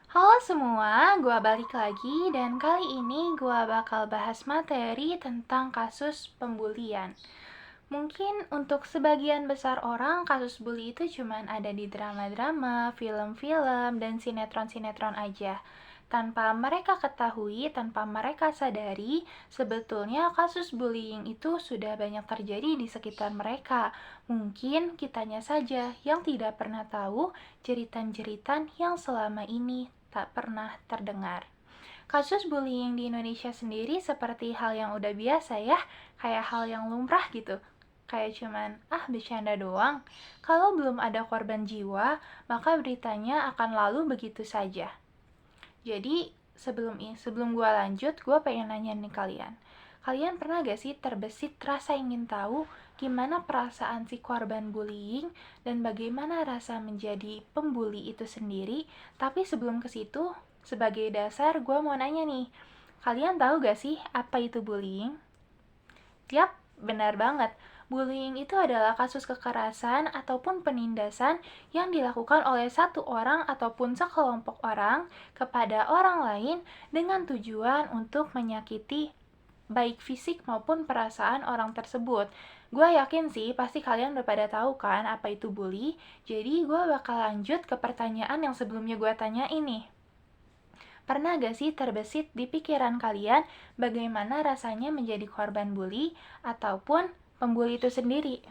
Halo semua, gua balik lagi dan kali ini gua bakal bahas materi tentang kasus pembulian. Mungkin untuk sebagian besar orang, kasus bully itu cuman ada di drama-drama, film-film, dan sinetron-sinetron aja. Tanpa mereka ketahui, tanpa mereka sadari, sebetulnya kasus bullying itu sudah banyak terjadi di sekitar mereka. Mungkin kitanya saja yang tidak pernah tahu jeritan-jeritan yang selama ini tak pernah terdengar. Kasus bullying di Indonesia sendiri seperti hal yang udah biasa ya, kayak hal yang lumrah gitu. Kayak cuman, bercanda doang. Kalau belum ada korban jiwa, maka beritanya akan lalu begitu saja. Jadi, sebelum gue lanjut, gue pengen nanya nih kalian. Kalian pernah gak sih terbesit rasa ingin tahu gimana perasaan si korban bullying dan bagaimana rasa menjadi pembuli itu sendiri? Tapi sebelum ke situ, sebagai dasar gue mau nanya nih, kalian tahu gak sih apa itu bullying? Yap, benar banget. Bullying itu adalah kasus kekerasan ataupun penindasan yang dilakukan oleh satu orang ataupun sekelompok orang kepada orang lain dengan tujuan untuk menyakiti baik fisik maupun perasaan orang tersebut. Gue yakin sih pasti kalian udah pada tahu kan apa itu bully. Jadi gue bakal lanjut ke pertanyaan yang sebelumnya gue tanya ini. Pernah gak sih terbesit di pikiran kalian bagaimana rasanya menjadi korban bully ataupun pembuli itu sendiri?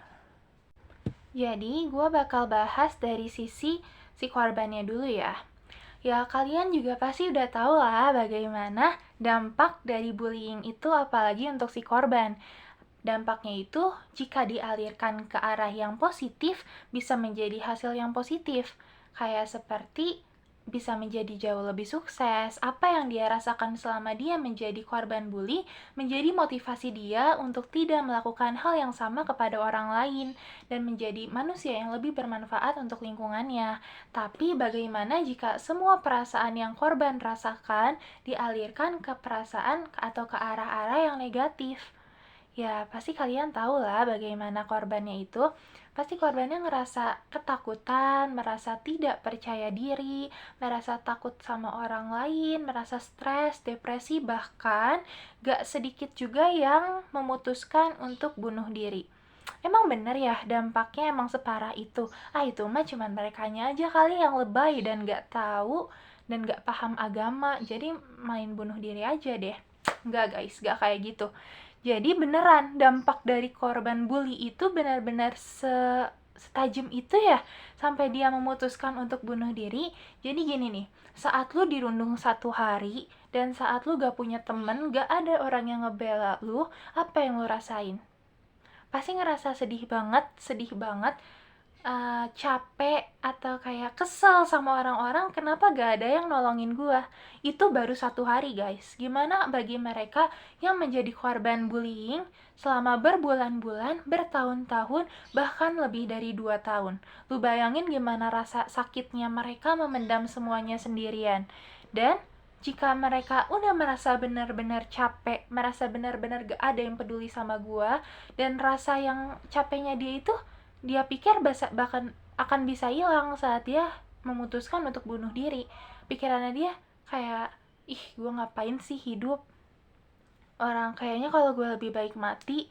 Jadi, gue bakal bahas dari sisi si korbannya dulu ya. Ya, kalian juga pasti udah tahu lah bagaimana dampak dari bullying itu apalagi untuk si korban. Dampaknya itu jika dialirkan ke arah yang positif bisa menjadi hasil yang positif. Kayak seperti bisa menjadi jauh lebih sukses. Apa yang dia rasakan selama dia menjadi korban bully menjadi motivasi dia untuk tidak melakukan hal yang sama kepada orang lain dan menjadi manusia yang lebih bermanfaat untuk lingkungannya. Tapi bagaimana jika semua perasaan yang korban rasakan dialirkan ke perasaan atau ke arah-arah yang negatif? Ya, pasti kalian tahu lah bagaimana korbannya itu. Pasti korbannya ngerasa ketakutan, merasa tidak percaya diri, merasa takut sama orang lain, merasa stres, depresi, bahkan gak sedikit juga yang memutuskan untuk bunuh diri. Emang bener ya dampaknya emang separah itu? Itu mah cuman merekanya aja kali yang lebay dan gak tahu dan gak paham agama, jadi main bunuh diri aja deh. Enggak guys, gak kayak gitu. Jadi beneran dampak dari korban bully itu benar-benar setajam itu ya sampai dia memutuskan untuk bunuh diri. Jadi gini nih, saat lu dirundung 1 hari dan saat lu gak punya temen, gak ada orang yang ngebela lu, apa yang lu rasain? Pasti ngerasa sedih banget, capek atau kayak kesel sama orang-orang kenapa gak ada yang nolongin gua. Itu baru 1 hari guys, gimana bagi mereka yang menjadi korban bullying selama berbulan-bulan, bertahun-tahun, bahkan lebih dari 2 tahun. Lu bayangin gimana rasa sakitnya mereka memendam semuanya sendirian. Dan jika mereka udah merasa benar-benar capek, merasa benar-benar gak ada yang peduli sama gua, dan rasa yang capeknya dia itu dia pikir bahkan akan bisa hilang saat dia memutuskan untuk bunuh diri. Pikirannya dia kayak, ih gue ngapain sih hidup, orang kayaknya kalau gue lebih baik mati,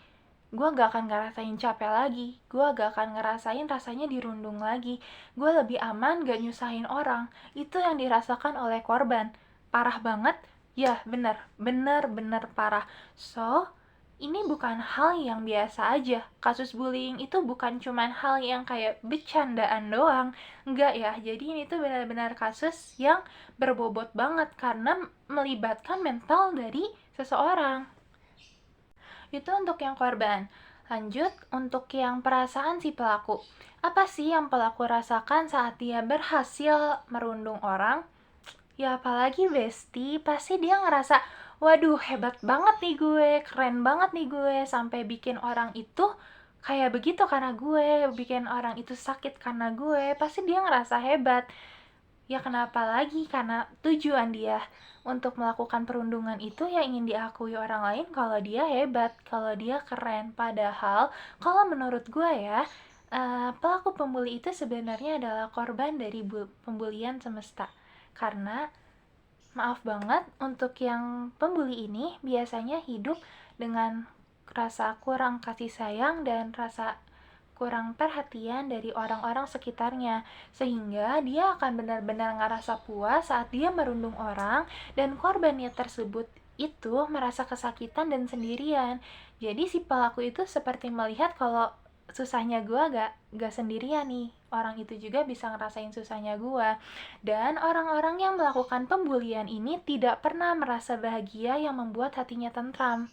gue gak akan ngerasain capek lagi, gue gak akan ngerasain rasanya dirundung lagi, gue lebih aman gak nyusahin orang. Itu yang dirasakan oleh korban. Parah banget? Ya bener parah. So, ini bukan hal yang biasa aja. Kasus bullying itu bukan cuman hal yang kayak bercandaan doang. Enggak ya, jadi ini tuh benar-benar kasus yang berbobot banget karena melibatkan mental dari seseorang. Itu untuk yang korban. Lanjut, untuk yang perasaan si pelaku. Apa sih yang pelaku rasakan saat dia berhasil merundung orang? Ya apalagi Besti, pasti dia ngerasa, waduh hebat banget nih gue, keren banget nih gue, sampai bikin orang itu kayak begitu karena gue, bikin orang itu sakit karena gue, pasti dia ngerasa hebat. Ya kenapa lagi, karena tujuan dia untuk melakukan perundungan itu ya ingin diakui orang lain kalau dia hebat, kalau dia keren. Padahal kalau menurut gue ya, pelaku pembuli itu sebenarnya adalah korban dari pembulian semesta. Karena maaf banget, untuk yang pembuli ini biasanya hidup dengan rasa kurang kasih sayang dan rasa kurang perhatian dari orang-orang sekitarnya, sehingga dia akan benar-benar ngerasa puas saat dia merundung orang dan korbannya tersebut itu merasa kesakitan dan sendirian. Jadi si pelaku itu seperti melihat kalau susahnya gue gak sendirian nih, orang itu juga bisa ngerasain susahnya gue. Dan orang-orang yang melakukan pembulian ini tidak pernah merasa bahagia yang membuat hatinya tentram.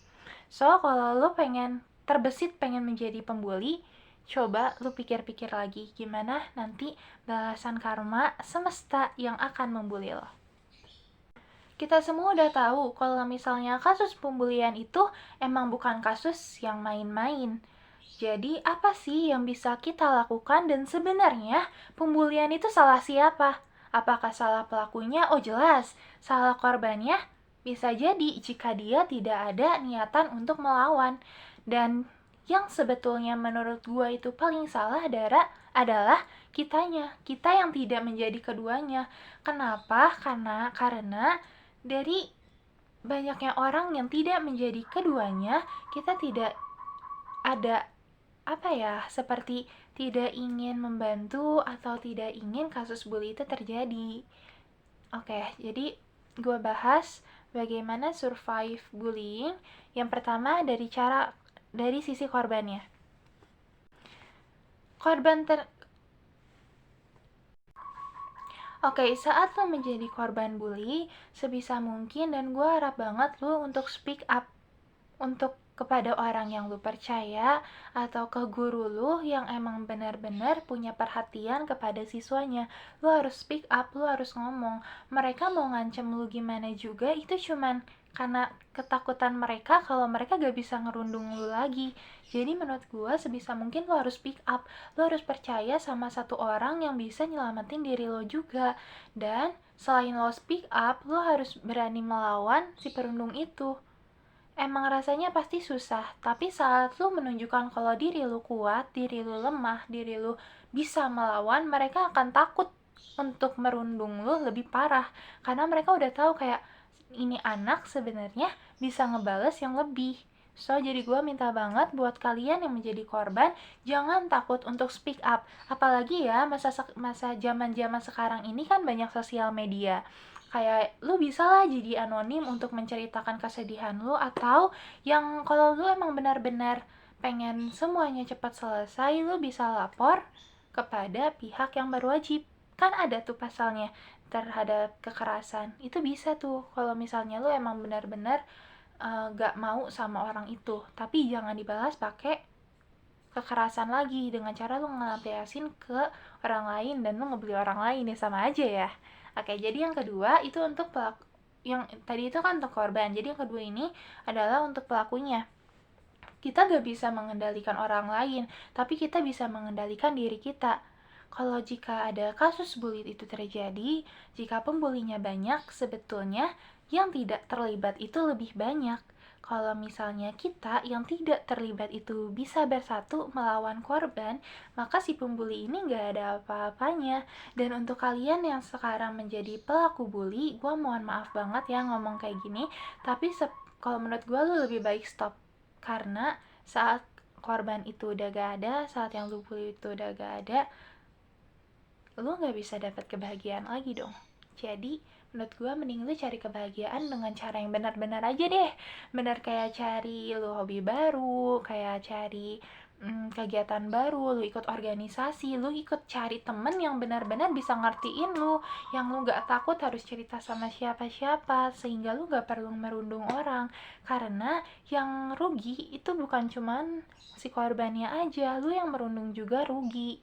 So, kalau lo pengen terbesit pengen menjadi pembuli, coba lu pikir-pikir lagi gimana nanti balasan karma semesta yang akan membuli lo. Kita semua udah tahu kalau misalnya kasus pembulian itu emang bukan kasus yang main-main. Jadi apa sih yang bisa kita lakukan, dan sebenarnya pembulian itu salah siapa? Apakah salah pelakunya? Oh jelas, salah korbannya. Bisa jadi jika dia tidak ada niatan untuk melawan. Dan yang sebetulnya menurut gua itu paling salah adalah kitanya. Kita yang tidak menjadi keduanya. Kenapa? Karena dari banyaknya orang yang tidak menjadi keduanya, kita tidak ada seperti tidak ingin membantu atau tidak ingin kasus bully itu terjadi. Oke, jadi gue bahas bagaimana survive bullying. Yang pertama dari sisi korbannya. Saat lo menjadi korban bully, sebisa mungkin, dan gue harap banget lo untuk speak up untuk kepada orang yang lu percaya atau ke guru lu yang emang benar-benar punya perhatian kepada siswanya. Lu harus speak up, lu harus ngomong. Mereka mau ngancem lu gimana juga itu cuman karena ketakutan mereka kalau mereka gak bisa ngerundung lu lagi. Jadi menurut gue sebisa mungkin lu harus speak up. Lu harus percaya sama satu orang yang bisa nyelamatin diri lo juga. Dan selain lo speak up, lu harus berani melawan si perundung itu. Emang rasanya pasti susah, tapi saat lu menunjukkan kalau diri lu kuat, diri lu lemah, diri lu bisa melawan, mereka akan takut untuk merundung lu lebih parah. Karena mereka udah tahu kayak, ini anak sebenarnya bisa ngebales yang lebih. So, jadi gue minta banget buat kalian yang menjadi korban, jangan takut untuk speak up. Apalagi ya, masa zaman-zaman sekarang ini kan banyak sosial media. Kayak lu bisa lah jadi anonim untuk menceritakan kesedihan lu, atau yang kalau lu emang benar-benar pengen semuanya cepat selesai, lu bisa lapor kepada pihak yang berwajib. Kan ada tuh pasalnya terhadap kekerasan. Itu bisa tuh kalau misalnya lu emang benar-benar gak mau sama orang itu. Tapi jangan dibalas pakai kekerasan lagi dengan cara lu ngelampiasin ke orang lain dan lu ngebeli orang lain, ya sama aja ya. Oke, jadi yang kedua itu untuk pelaku. Yang tadi itu kan untuk korban, jadi yang kedua ini adalah untuk pelakunya. Kita gak bisa mengendalikan orang lain, tapi kita bisa mengendalikan diri kita. Kalau jika ada kasus bully itu terjadi, jika pembulinya banyak, sebetulnya yang tidak terlibat itu lebih banyak. Kalau misalnya kita yang tidak terlibat itu bisa bersatu melawan korban, maka si pembuli ini gak ada apa-apanya. Dan untuk kalian yang sekarang menjadi pelaku bully, gue mohon maaf banget ya ngomong kayak gini, tapi kalau menurut gue lu lebih baik stop. Karena saat korban itu udah gak ada, saat yang lu bully itu udah gak ada, lu gak bisa dapat kebahagiaan lagi dong. Jadi menurut gue mending lu cari kebahagiaan dengan cara yang benar-benar aja deh. Benar kayak cari lu hobi baru, kayak cari kegiatan baru, lu ikut organisasi, lu ikut cari temen yang benar-benar bisa ngertiin lu, yang lu gak takut harus cerita sama siapa-siapa, sehingga lu gak perlu merundung orang. Karena yang rugi itu bukan cuman si korbannya aja, lu yang merundung juga rugi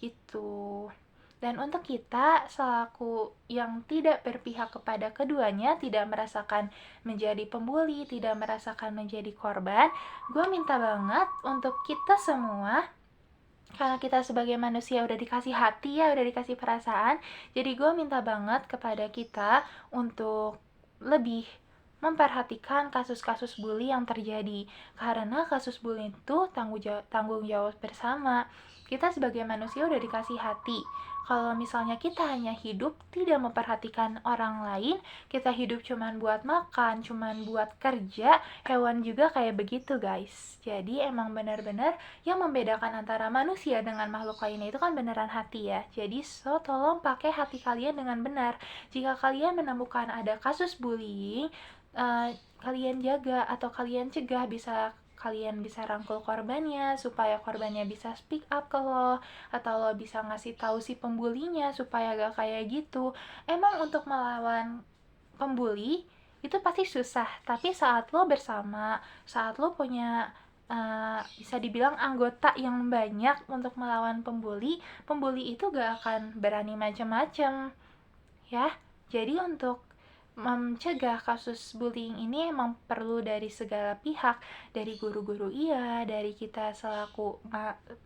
gitu. Dan untuk kita selaku yang tidak berpihak kepada keduanya, tidak merasakan menjadi pembuli, tidak merasakan menjadi korban, gue minta banget untuk kita semua, karena kita sebagai manusia udah dikasih hati ya, udah dikasih perasaan, jadi gue minta banget kepada kita untuk lebih memperhatikan kasus-kasus bully yang terjadi. Karena kasus bully itu tanggung jawab bersama. Kita sebagai manusia udah dikasih hati. Kalau misalnya kita hanya hidup tidak memperhatikan orang lain, kita hidup cuman buat makan, cuman buat kerja, hewan juga kayak begitu guys. Jadi emang benar-benar yang membedakan antara manusia dengan makhluk lainnya itu kan beneran hati ya. Jadi tolong pakai hati kalian dengan benar. Jika kalian menemukan ada kasus bullying, kalian jaga atau kalian cegah, kalian bisa rangkul korbannya supaya korbannya bisa speak up ke lo, atau lo bisa ngasih tahu si pembulinya supaya gak kayak gitu. Emang untuk melawan pembuli itu pasti susah, tapi saat lo bersama, saat lo punya bisa dibilang anggota yang banyak untuk melawan pembuli itu gak akan berani macam-macam ya. Jadi untuk mencegah kasus bullying ini emang perlu dari segala pihak, dari guru-guru iya, dari kita selaku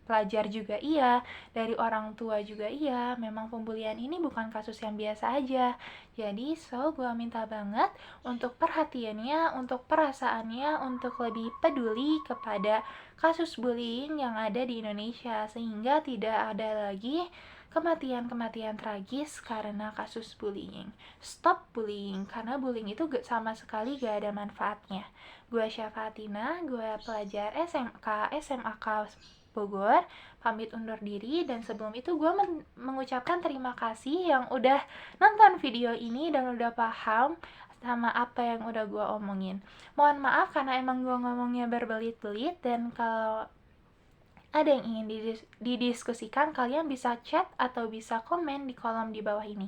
pelajar juga iya, dari orang tua juga iya. Memang pembulian ini bukan kasus yang biasa aja. Jadi gue minta banget untuk perhatiannya, untuk perasaannya, untuk lebih peduli kepada kasus bullying yang ada di Indonesia, sehingga tidak ada lagi kematian-kematian tragis karena kasus bullying. Stop bullying, karena bullying itu sama sekali gak ada manfaatnya. Gue Syafatina, gue pelajar SMAK Bogor, pamit undur diri, dan sebelum itu gue mengucapkan terima kasih yang udah nonton video ini dan udah paham sama apa yang udah gue omongin. Mohon maaf karena emang gue ngomongnya berbelit-belit, dan kalau ada yang ingin didiskusikan, kalian bisa chat atau bisa komen di kolom di bawah ini.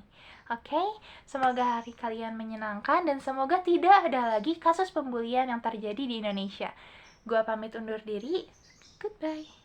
Oke, semoga hari kalian menyenangkan dan semoga tidak ada lagi kasus pembulian yang terjadi di Indonesia. Gua pamit undur diri. Goodbye.